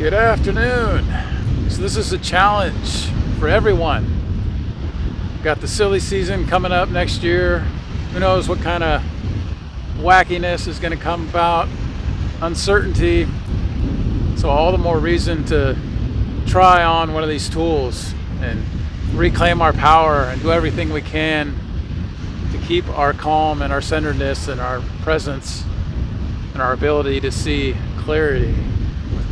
Good afternoon. So this is a challenge for everyone. Got the silly season coming up next year. Who knows what kind of wackiness is going to come about, uncertainty. So all the more reason to try on one of these tools and reclaim our power and do everything we can to keep our calm and our centeredness and our presence and our ability to see clarity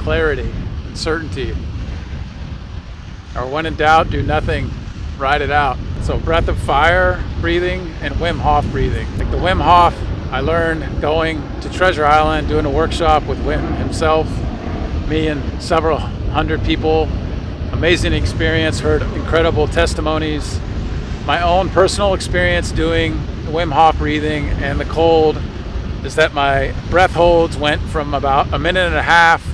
and certainty. Or when in doubt, do nothing, ride it out. So breath of fire breathing and Wim Hof breathing. Like the Wim Hof, I learned going to Treasure Island, doing a workshop with Wim himself, me and several hundred people. Amazing experience, heard incredible testimonies. My own personal experience doing Wim Hof breathing and the cold is that my breath holds went from about a minute and a half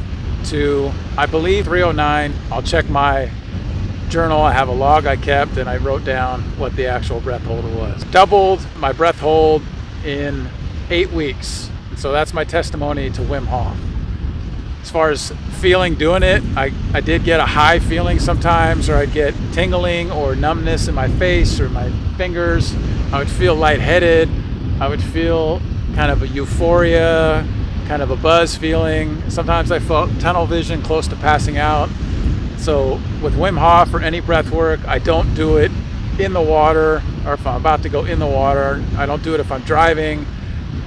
to, I believe, 309. I'll check my journal. I have a log I kept and I wrote down what the actual breath hold was. Doubled my breath hold in 8 weeks. So that's my testimony to Wim Hof. As far as feeling doing it, I did get a high feeling sometimes, or I'd get tingling or numbness in my face or my fingers. I would feel lightheaded. I would feel kind of a euphoria, kind of a buzz feeling. Sometimes I felt tunnel vision, close to passing out. So with Wim Hof or any breath work, I don't do it in the water, or if I'm about to go in the water. I don't do it if I'm driving.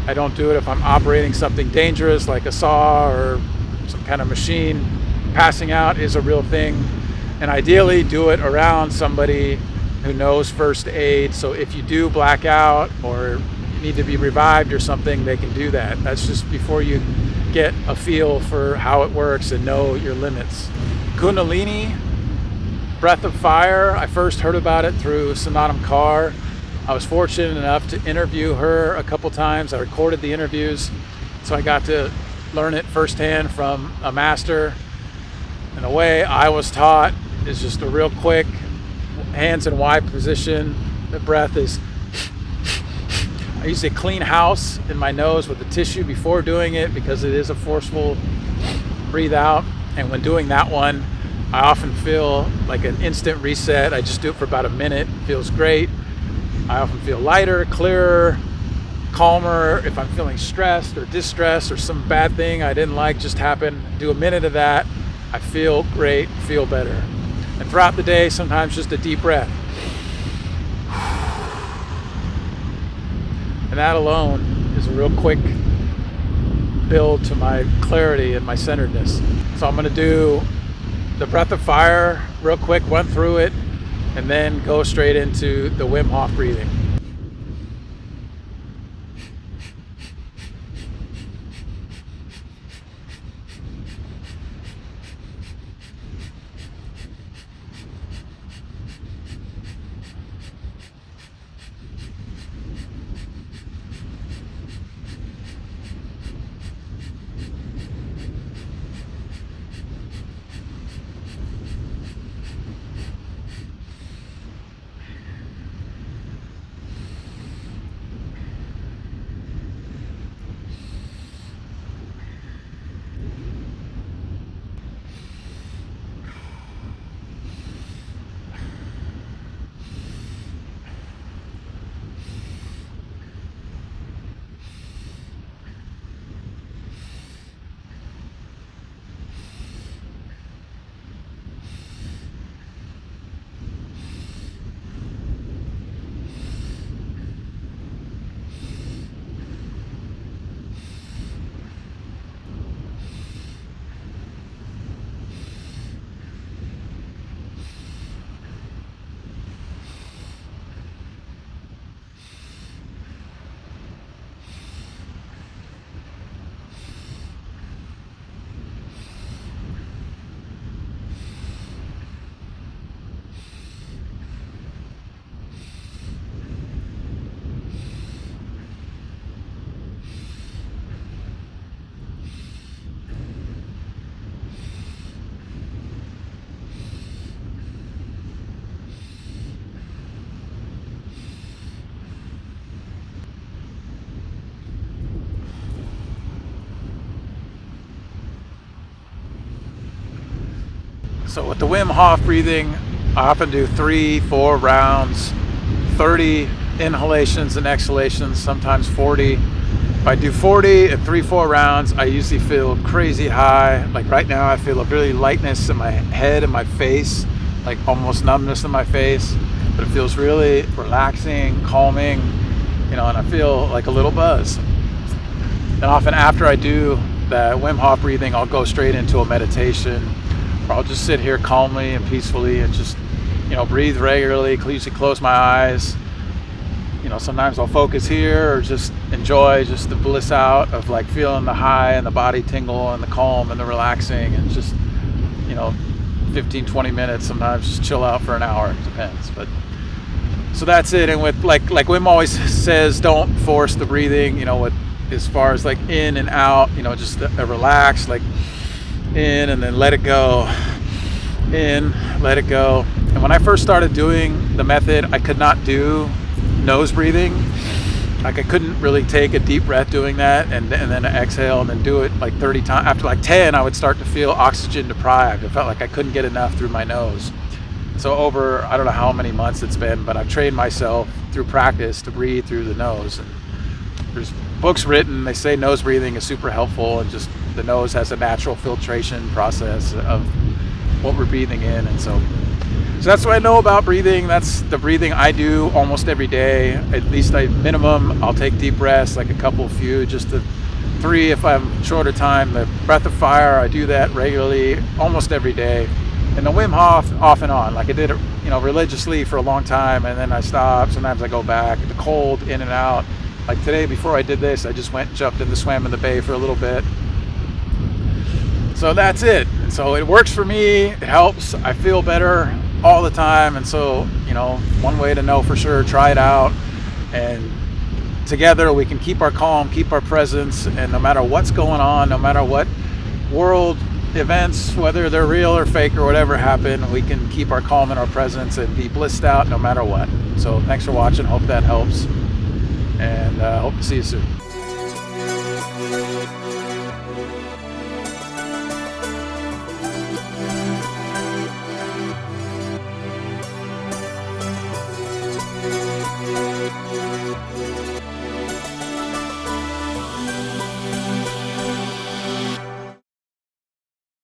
I don't do it if I'm operating something dangerous like a saw or some kind of machine. Passing out is a real thing. And ideally do it around somebody who knows first aid. So if you do black out or need to be revived or something, they can do that. That's just before you get a feel for how it works and know your limits. Kundalini, breath of fire, I first heard about it through Sonam Kaur. I was fortunate enough to interview her a couple times. I recorded the interviews, so I got to learn it firsthand from a master. And the way I was taught is just a real quick hands in Y position. The breath is, I used to clean house in my nose with the tissue before doing it because it is a forceful breathe out. And when doing that one, I often feel like an instant reset. I just do it for about a minute. It feels great. I often feel lighter, clearer, calmer. If I'm feeling stressed or distressed or some bad thing I didn't like just happened, do a minute of that. I feel great, feel better. And throughout the day, sometimes just a deep breath. And that alone is a real quick build to my clarity and my centeredness. So I'm going to do the breath of fire real quick, run through it, and then go straight into the Wim Hof breathing. So with the Wim Hof breathing, I often do 3-4 rounds, 30 inhalations and exhalations, sometimes 40. If I do 40 and 3-4 rounds, I usually feel crazy high. Like right now, I feel a really lightness in my head and my face, like almost numbness in my face, but it feels really relaxing, calming, and I feel like a little buzz. And often after I do the Wim Hof breathing, I'll go straight into a meditation, or I'll just sit here calmly and peacefully and just, breathe regularly, usually close my eyes. Sometimes I'll focus here or just enjoy just the bliss out of like feeling the high and the body tingle and the calm and the relaxing, and just, 15-20 minutes, sometimes just chill out for an hour, it depends. But so that's it. And with like Wim always says, don't force the breathing, as far as like in and out, just relax, like in and then let it go, in, let it go. And when I first started doing the method, I could not do nose breathing. Like I couldn't really take a deep breath doing that and then exhale and then do it like 30 times. After like 10, I would start to feel oxygen deprived. It felt like I couldn't get enough through my nose. So over, I don't know how many months it's been, but I've trained myself through practice to breathe through the nose. And there's books written, they say nose breathing is super helpful, and just the nose has a natural filtration process of what we're breathing in. And so that's what I know about breathing. That's the breathing I do almost every day. At least minimum, I'll take deep breaths, like a few, just 3 if I'm shorter time. The breath of fire, I do that regularly, almost every day. And the Wim Hof, off and on. Like I did it, religiously for a long time, and then I stopped. Sometimes I go back. The cold, in and out. Like today, before I did this, I just jumped in swam in the bay for a little bit. So that's it. So it works for me. It helps. I feel better all the time. And so, one way to know for sure, try it out. And together we can keep our calm, keep our presence, and no matter what's going on, no matter what world events, whether they're real or fake or whatever happen, we can keep our calm and our presence and be blissed out no matter what. So thanks for watching. Hope that helps. And hope to see you soon.